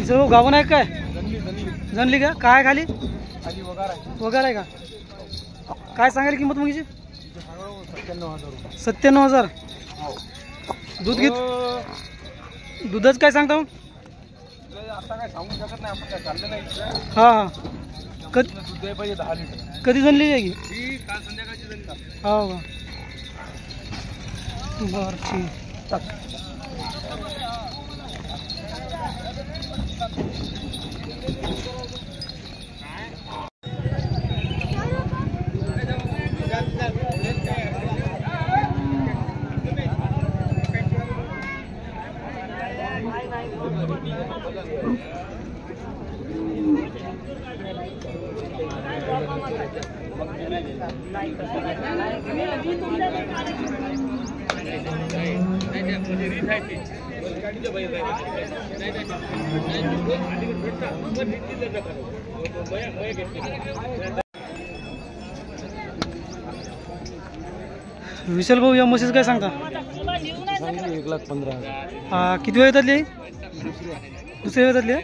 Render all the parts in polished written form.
विशाल भाऊ गावन आहे काय? जनली का? काय खाली वगार आहे का? काय सांगायला किंमत मग हिची? 97,000. दूध घेत दुधाच काय सांगता मग? हां हां. कधी जनली आहे की? हो का? बरं ठीक. विशाल भाऊ या म्हशीचं काय सांगता? 1,15,000. किती वेळ येतातली? दुसऱ्या वेळातली आहे.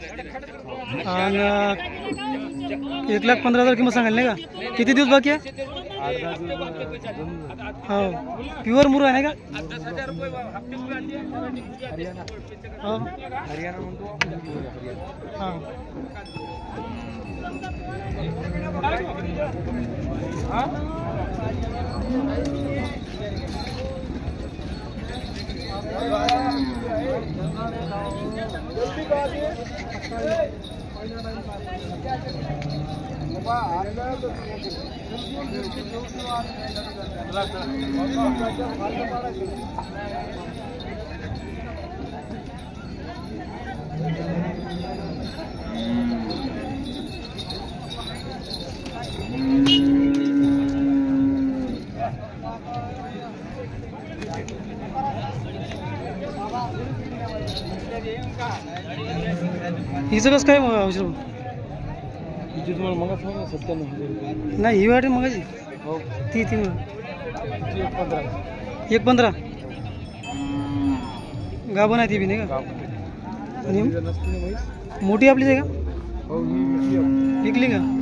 आणि 1,15,000 किंमत सांगाल नाही का? किती दिवस बाकी आहे? हो. प्युअर मुरू आहे नाही का? हो. हां. हिचं कसं काय औषध? हिची तुम्हाला मग 97,000 नाही. ही वाटे मगाची हो. ती 1,15 गाभण आहे ती बी नाही का? आणि मोठी आपलीच आहे का? विकली का?